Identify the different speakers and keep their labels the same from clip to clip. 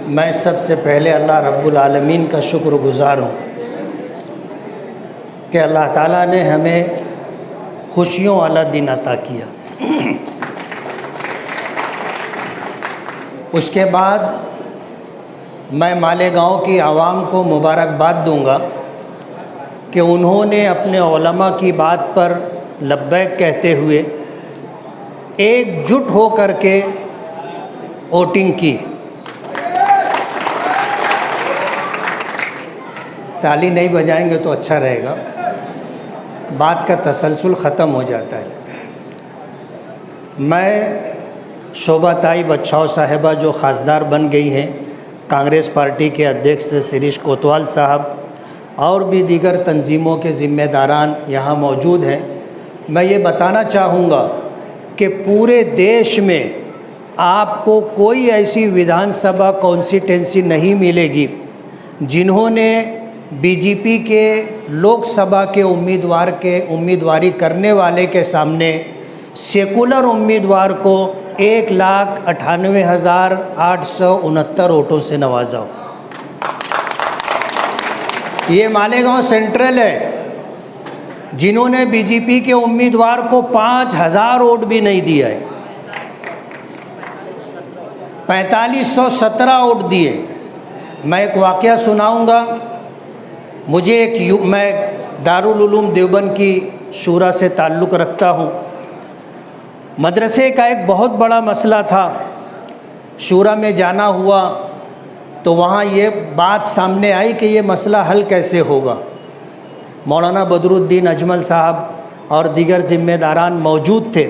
Speaker 1: मैं सबसे पहले अल्लाह रब्बुल आलमीन का शुक्रगुज़ार हूँ कि अल्लाह ताला ने हमें खुशियों वाला दिन अता किया। उसके बाद मैं मालेगांव की आवाम को मुबारकबाद दूंगा कि उन्होंने अपने उलमा की बात पर लब्बैक कहते हुए एकजुट हो कर के वोटिंग की। ताली नहीं बजाएंगे तो अच्छा रहेगा, बात का तसलसल ख़त्म हो जाता है। मैं शोभा ताई बच्छाव साहिबा जो खासदार बन गई हैं, कांग्रेस पार्टी के अध्यक्ष शिरीष कोतवाल साहब और भी दीगर तंजीमों के ज़िम्मेदारान यहाँ मौजूद हैं। मैं ये बताना चाहूँगा कि पूरे देश में आपको कोई ऐसी विधानसभा कॉन्स्टिट्यूंसी नहीं मिलेगी जिन्होंने बीजेपी के लोकसभा के उम्मीदवार के उम्मीदवारी करने वाले के सामने सेकुलर उम्मीदवार को 1,98,869 वोटों से नवाजा हो। ये मालेगांव सेंट्रल है, जिन्होंने बीजेपी के उम्मीदवार को 5,000 वोट भी नहीं दिया है, 4517 वोट दिए। मैं एक वाक़या सुनाऊंगा। मैं दारुल उलूम देवबंद की शूरा से ताल्लुक़ रखता हूँ। मदरसे का एक बहुत बड़ा मसला था, शूरा में जाना हुआ तो वहाँ ये बात सामने आई कि ये मसला हल कैसे होगा। मौलाना बदरुद्दीन अजमल साहब और दीगर ज़िम्मेदारान मौजूद थे।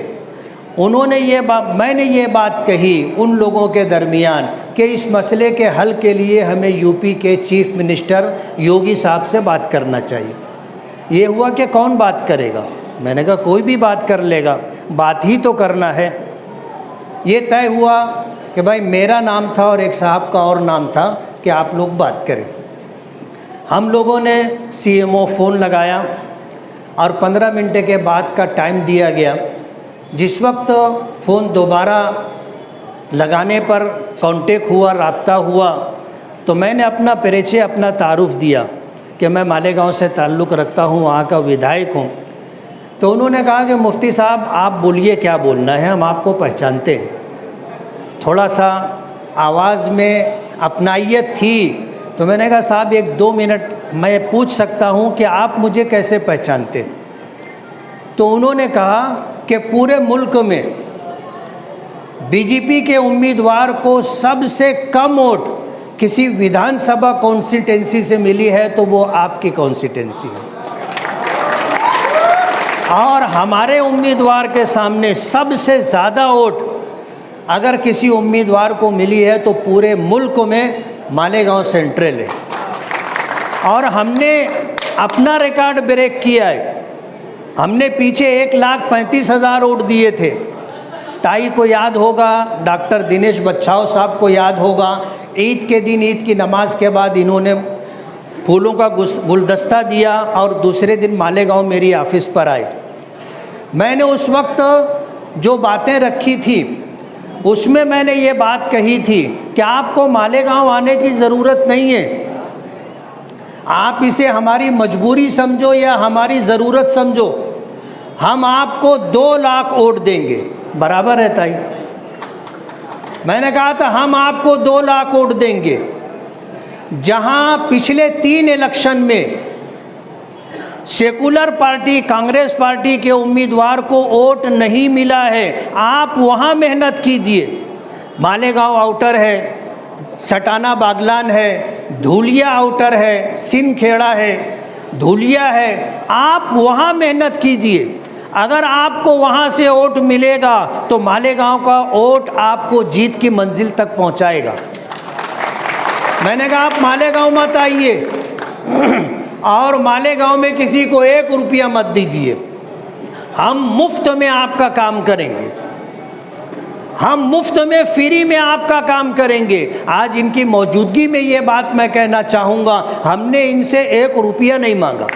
Speaker 1: मैंने ये बात कही उन लोगों के दरमियान कि इस मसले के हल के लिए हमें यूपी के चीफ मिनिस्टर योगी साहब से बात करना चाहिए। ये हुआ कि कौन बात करेगा? मैंने कहा कोई भी बात कर लेगा, बात ही तो करना है। ये तय हुआ कि भाई मेरा नाम था और एक साहब का और नाम था कि आप लोग बात करें। हम लोगों ने सीएमओ फ़ोन लगाया और 15 मिनट के बाद का टाइम दिया गया। जिस वक्त फ़ोन दोबारा लगाने पर कांटेक्ट हुआ, राब्ता हुआ, तो मैंने अपना परिचय, अपना तारुफ दिया कि मैं मालेगांव से ताल्लुक़ रखता हूँ, वहाँ का विधायक हूँ। तो उन्होंने कहा कि मुफ्ती साहब आप बोलिए, क्या बोलना है, हम आपको पहचानते हैं। थोड़ा सा आवाज़ में अपनाइयत थी, तो मैंने कहा साहब 1-2 मिनट मैं पूछ सकता हूँ कि आप मुझे कैसे पहचानते? तो उन्होंने कहा कि पूरे मुल्क में बीजेपी के उम्मीदवार को सबसे कम वोट किसी विधानसभा कॉन्स्टिट्यूंसी से मिली है तो वो आपकी कॉन्स्टिट्यूंसी है, और हमारे उम्मीदवार के सामने सबसे ज़्यादा वोट अगर किसी उम्मीदवार को मिली है तो पूरे मुल्क में मालेगांव सेंट्रल है। और हमने अपना रिकॉर्ड ब्रेक किया है। हमने पीछे 1,35,000 वोट दिए थे। ताई को याद होगा, डॉक्टर दिनेश बच्छाव साहब को याद होगा, ईद के दिन, ईद की नमाज के बाद इन्होंने फूलों का गुलदस्ता दिया और दूसरे दिन मालेगांव मेरी ऑफिस पर आए। मैंने उस वक्त जो बातें रखी थी उसमें मैंने ये बात कही थी कि आपको मालेगांव आने की ज़रूरत नहीं है, आप इसे हमारी मजबूरी समझो या हमारी ज़रूरत समझो, हम आपको 2 लाख वोट देंगे। बराबर है ताई? मैंने कहा था हम आपको 2 लाख वोट देंगे। जहां पिछले 3 इलेक्शन में सेकुलर पार्टी, कांग्रेस पार्टी के उम्मीदवार को वोट नहीं मिला है, आप वहां मेहनत कीजिए। मालेगांव आउटर है, सटाना बागलान है, धूलिया आउटर है, सिंदखेड़ा है, धूलिया है, आप वहाँ मेहनत कीजिए। अगर आपको वहाँ से वोट मिलेगा तो मालेगांव का वोट आपको जीत की मंजिल तक पहुँचाएगा। मैंने कहा आप मालेगांव मत आइए और मालेगांव में किसी को 1 रुपया मत दीजिए, हम मुफ्त में आपका काम करेंगे, हम मुफ्त में, फ्री में आपका काम करेंगे। आज इनकी मौजूदगी में ये बात मैं कहना चाहूँगा, हमने इनसे 1 रुपया नहीं मांगा,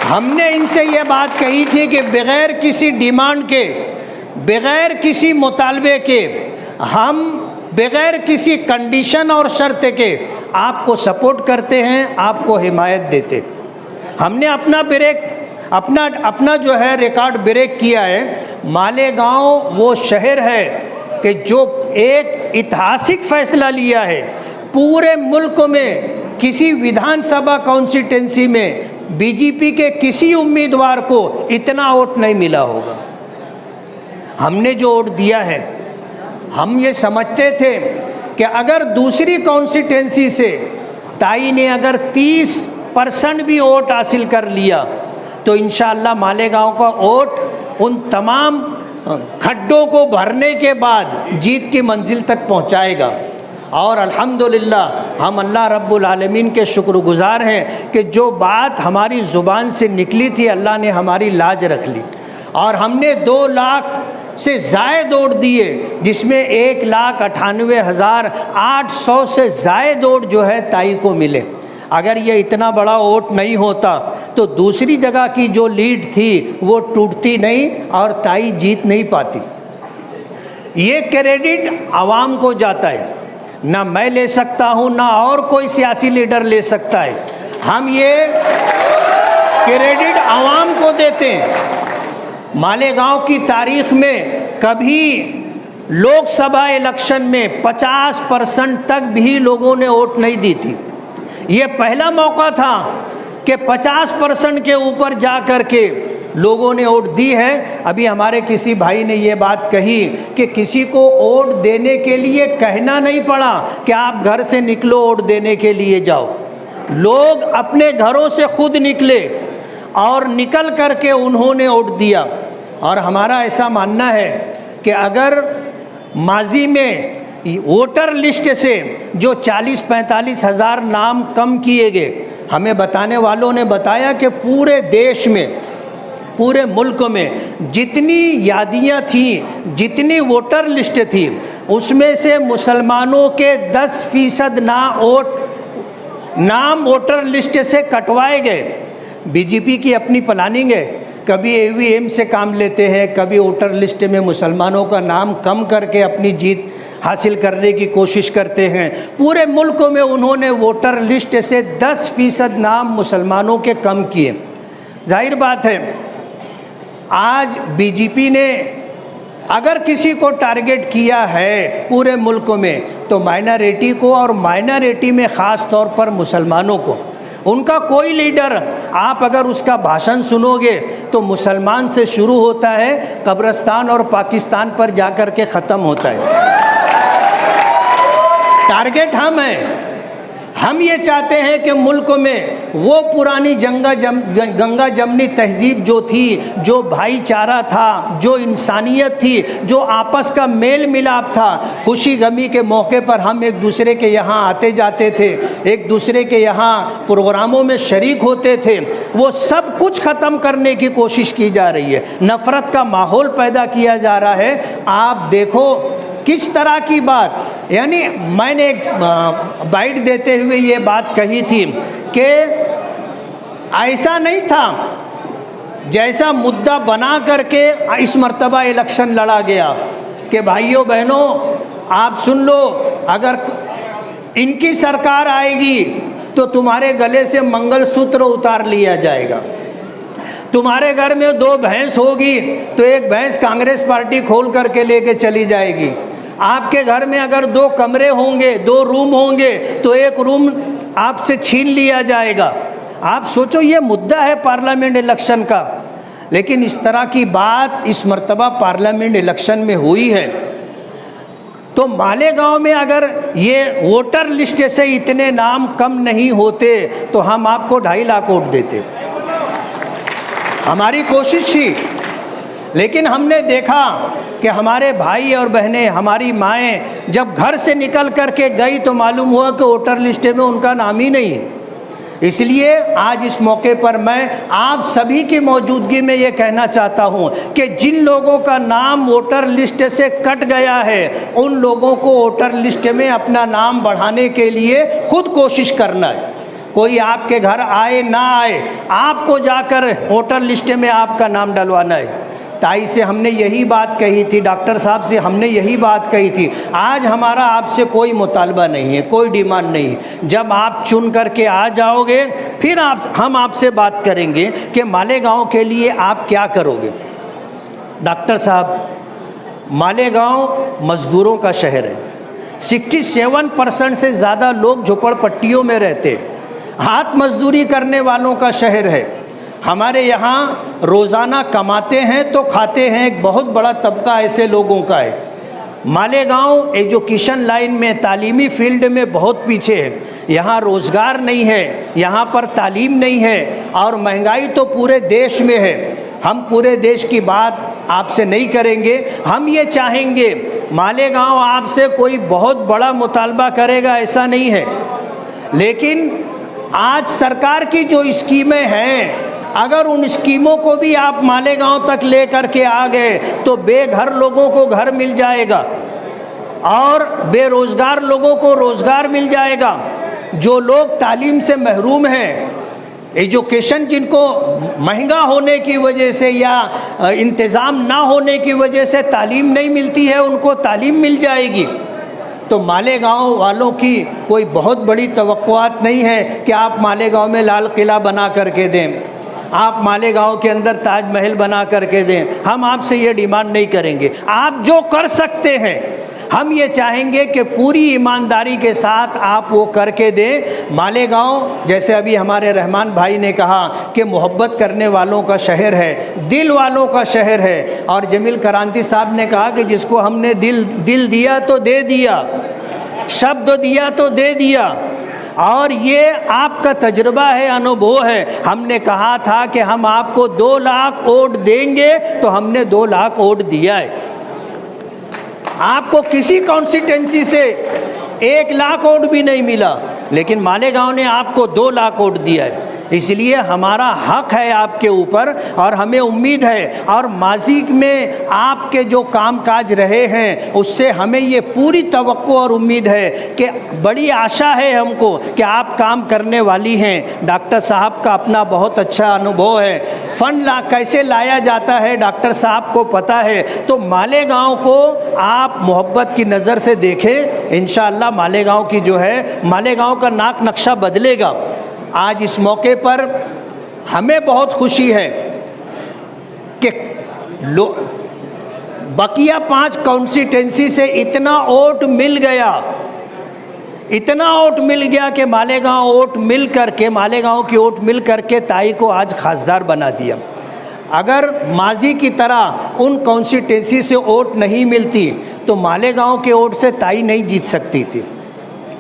Speaker 1: हमने इनसे ये बात कही थी कि बग़ैर किसी डिमांड के, बग़ैर किसी मुतालबे के, हम बग़ैर किसी कंडीशन और शर्त के आपको सपोर्ट करते हैं, आपको हिमायत देते। हमने अपना जो है रिकॉर्ड ब्रेक किया है। मालेगांव वो शहर है कि जो एक ऐतिहासिक फ़ैसला लिया है, पूरे मुल्क में किसी विधानसभा कॉन्स्टिट्यूंसी में बीजेपी के किसी उम्मीदवार को इतना वोट नहीं मिला होगा। हमने जो वोट दिया है, हम ये समझते थे कि अगर दूसरी कॉन्स्टिट्यूंसी से ताई ने अगर 30% भी वोट हासिल कर लिया तो इंशाअल्लाह मालेगांव का वोट उन तमाम खड्डों को भरने के बाद जीत की मंजिल तक पहुंचाएगा। और अल्हम्दुलिल्लाह हम अल्लाह रब्बुल आलमीन के शुक्रगुज़ार हैं कि जो बात हमारी ज़ुबान से निकली थी, अल्लाह ने हमारी लाज रख ली और हमने 2 लाख से ज़ायद वोट दिए, जिसमें 1,98,800 से ज़ायद वोट जो है ताई को मिले। अगर ये इतना बड़ा वोट नहीं होता तो दूसरी जगह की जो लीड थी वो टूटती नहीं और ताई जीत नहीं पाती। ये क्रेडिट आवाम को जाता है, ना मैं ले सकता हूँ, ना और कोई सियासी लीडर ले सकता है। हम ये क्रेडिट आवाम को देते हैं। मालेगांव की तारीख में कभी लोकसभा इलेक्शन में 50% तक भी लोगों ने वोट नहीं दी थी। ये पहला मौका था कि 50% के ऊपर जा कर के लोगों ने वोट दी है। अभी हमारे किसी भाई ने ये बात कही कि किसी को वोट देने के लिए कहना नहीं पड़ा कि आप घर से निकलो वोट देने के लिए जाओ। लोग अपने घरों से खुद निकले और निकल कर के उन्होंने वोट दिया। और हमारा ऐसा मानना है कि अगर माजी में वोटर लिस्ट से जो 40-45 हज़ार नाम कम किए गए, हमें बताने वालों ने बताया कि पूरे देश में, पूरे मुल्क में जितनी यादियाँ थी, जितनी वोटर लिस्ट थी, उसमें से मुसलमानों के 10% नाम वोटर लिस्ट से कटवाए गए। बीजेपी की अपनी प्लानिंग है, कभी ईवीएम से काम लेते हैं, कभी वोटर लिस्ट में मुसलमानों का नाम कम करके अपनी जीत हासिल करने की कोशिश करते हैं। पूरे मुल्क में उन्होंने वोटर लिस्ट से 10% नाम मुसलमानों के कम किए। जाहिर बात है, आज बीजेपी ने अगर किसी को टारगेट किया है पूरे मुल्क में तो माइनॉरिटी को, और माइनॉरिटी में ख़ास तौर पर मुसलमानों को। उनका कोई लीडर, आप अगर उसका भाषण सुनोगे तो मुसलमान से शुरू होता है, कब्रिस्तान और पाकिस्तान पर जाकर के ख़त्म होता है। टारगेट हम हैं। हम ये चाहते हैं कि मुल्क में वो पुरानी गंगा जमनी तहजीब जो थी, जो भाईचारा था, जो इंसानियत थी, जो आपस का मेल मिलाप था, खुशी गमी के मौके पर हम एक दूसरे के यहाँ आते जाते थे, एक दूसरे के यहाँ प्रोग्रामों में शरीक होते थे, वो सब कुछ ख़त्म करने की कोशिश की जा रही है। नफ़रत का माहौल पैदा किया जा रहा है। आप देखो किस तरह की बात, यानी मैंने एक बाइट देते हुए ये बात कही थी कि ऐसा नहीं था जैसा मुद्दा बना करके इस मर्तबा इलेक्शन लड़ा गया कि भाइयों बहनों आप सुन लो, अगर इनकी सरकार आएगी तो तुम्हारे गले से मंगलसूत्र उतार लिया जाएगा। तुम्हारे घर में 2 भैंस होगी तो एक भैंस कांग्रेस पार्टी खोल करके लेके चली जाएगी। आपके घर में अगर 2 कमरे होंगे, 2 रूम होंगे तो एक रूम आपसे छीन लिया जाएगा। आप सोचो, ये मुद्दा है पार्लियामेंट इलेक्शन का, लेकिन इस तरह की बात इस मर्तबा पार्लियामेंट इलेक्शन में हुई है। तो मालेगांव में अगर ये वोटर लिस्ट से इतने नाम कम नहीं होते तो हम आपको 2.5 लाख वोट देते। हमारी कोशिश थी, लेकिन हमने देखा कि हमारे भाई और बहनें, हमारी माएँ जब घर से निकल कर के गई तो मालूम हुआ कि वोटर लिस्ट में उनका नाम ही नहीं है। इसलिए आज इस मौके पर मैं आप सभी की मौजूदगी में ये कहना चाहता हूँ कि जिन लोगों का नाम वोटर लिस्ट से कट गया है, उन लोगों को वोटर लिस्ट में अपना नाम बढ़ाने के लिए खुद कोशिश करना है। कोई आपके घर आए ना आए, आपको जाकर वोटर लिस्ट में आपका नाम डलवाना है। ताई से हमने यही बात कही थी, डॉक्टर साहब से हमने यही बात कही थी। आज हमारा आपसे कोई मुतालबा नहीं है, कोई डिमांड नहीं है। जब आप चुन करके आ जाओगे फिर हम आपसे बात करेंगे कि मालेगांव के लिए आप क्या करोगे। डॉक्टर साहब, मालेगांव मज़दूरों का शहर है। 67% से ज़्यादा लोग झोपड़पट्टियों में रहते हैं, हाथ मजदूरी करने वालों का शहर है। हमारे यहाँ रोज़ाना कमाते हैं तो खाते हैं, एक बहुत बड़ा तबका ऐसे लोगों का है। मालेगांव एजुकेशन लाइन में, तालीमी फील्ड में बहुत पीछे है। यहाँ रोज़गार नहीं है, यहाँ पर तालीम नहीं है, और महंगाई तो पूरे देश में है। हम पूरे देश की बात आपसे नहीं करेंगे, हम ये चाहेंगे, मालेगांव आपसे कोई बहुत बड़ा मुतालबा करेगा ऐसा नहीं है, लेकिन आज सरकार की जो स्कीमें हैं, अगर उन स्कीमों को भी आप मालेगांव तक ले करके आ गए तो बेघर लोगों को घर मिल जाएगा और बेरोज़गार लोगों को रोज़गार मिल जाएगा। जो लोग तालीम से महरूम हैं, एजुकेशन जिनको महंगा होने की वजह से या इंतज़ाम ना होने की वजह से तालीम नहीं मिलती है, उनको तालीम मिल जाएगी। तो मालेगांव वालों की कोई बहुत बड़ी तवक्कुआत नहीं है कि आप मालेगांव में लाल किला बना करके दें, आप मालेगांव के अंदर ताजमहल बना करके दें। हम आपसे ये डिमांड नहीं करेंगे। आप जो कर सकते हैं, हम ये चाहेंगे कि पूरी ईमानदारी के साथ आप वो करके दें। मालेगांव, जैसे अभी हमारे रहमान भाई ने कहा कि मोहब्बत करने वालों का शहर है, दिल वालों का शहर है। और जमील क्रांति साहब ने कहा कि जिसको हमने दिल दिया तो दे दिया, शब्द दिया तो दे दिया। और ये आपका तजुर्बा है, अनुभव है। हमने कहा था कि हम आपको 2 लाख वोट देंगे, तो हमने 2 लाख वोट दिया है। आपको किसी कॉन्स्टिट्यूंसी से 1 लाख वोट भी नहीं मिला, लेकिन मालेगांव ने आपको 2 लाख वोट दिया है। इसलिए हमारा हक है आपके ऊपर, और हमें उम्मीद है, और माजी में आपके जो कामकाज रहे हैं उससे हमें ये पूरी तवक्को और उम्मीद है कि बड़ी आशा है हमको कि आप काम करने वाली हैं। डॉक्टर साहब का अपना बहुत अच्छा अनुभव है, फंड कैसे लाया जाता है डॉक्टर साहब को पता है। तो मालेगांव को आप मोहब्बत की नज़र से देखें, इंशाअल्लाह मालेगांव की जो है, मालेगांव का नाक नक्शा बदलेगा। आज इस मौके पर हमें बहुत खुशी है कि बकिया 5 कॉन्स्टिट्यूंसी से इतना वोट मिल गया, इतना वोट मिल गया कि मालेगांव वोट मिल करके, मालेगांव की वोट मिल करके ताई को आज खासदार बना दिया। अगर माजी की तरह उन कॉन्स्टिट्यूंसी से वोट नहीं मिलती तो मालेगांव के वोट से ताई नहीं जीत सकती थी,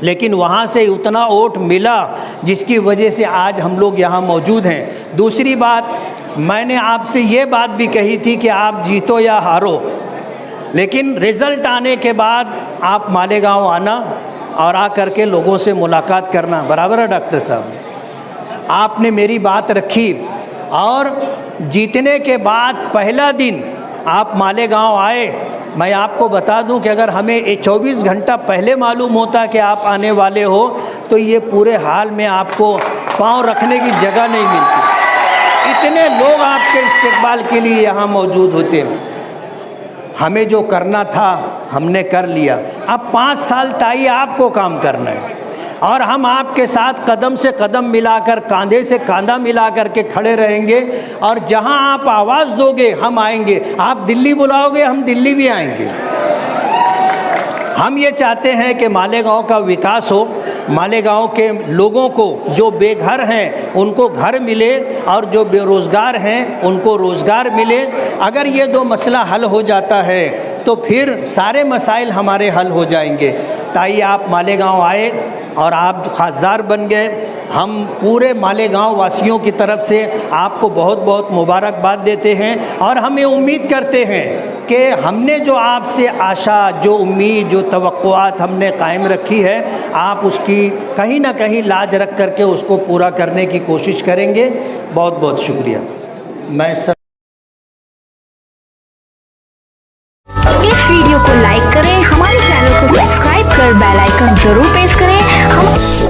Speaker 1: लेकिन वहाँ से उतना वोट मिला जिसकी वजह से आज हम लोग यहाँ मौजूद हैं। दूसरी बात, मैंने आपसे ये बात भी कही थी कि आप जीतो या हारो, लेकिन रिज़ल्ट आने के बाद आप मालेगांव आना और आ करके लोगों से मुलाकात करना, बराबर है डॉक्टर साहब। आपने मेरी बात रखी, और जीतने के बाद पहला दिन आप मालेगांव आए। मैं आपको बता दूं कि अगर हमें 24 घंटा पहले मालूम होता कि आप आने वाले हो तो ये पूरे हाल में आपको पाँव रखने की जगह नहीं मिलती। इतने लोग आपके इस्तकबाल के लिए यहाँ मौजूद होते। हमें जो करना था हमने कर लिया। अब 5 साल ताई आपको काम करना है, और हम आपके साथ कदम से कदम मिलाकर, कांधे से कांधा मिलाकर के खड़े रहेंगे। और जहां आप आवाज़ दोगे हम आएंगे, आप दिल्ली बुलाओगे हम दिल्ली भी आएंगे। हम ये चाहते हैं कि मालेगांव का विकास हो, मालेगांव के लोगों को जो बेघर हैं उनको घर मिले, और जो बेरोज़गार हैं उनको रोज़गार मिले। अगर ये 2 मसला हल हो जाता है तो फिर सारे मसाइल हमारे हल हो जाएंगे। ताई आप मालेगांव आए और आप खासदार बन गए। हम पूरे मालेगांव वासियों की तरफ से आपको बहुत बहुत मुबारकबाद देते हैं, और हमें उम्मीद करते हैं कि हमने जो आपसे आशा, जो उम्मीद, जो तवक्कुआत हमने कायम रखी है, आप उसकी कहीं ना कहीं लाज रख करके उसको पूरा करने की कोशिश करेंगे। बहुत बहुत शुक्रिया। मैं सब
Speaker 2: इस वीडियो को लाइक करें, हमारे चैनल को सब्सक्राइब कर बेल आइकन जरूर प्रेस करें। हम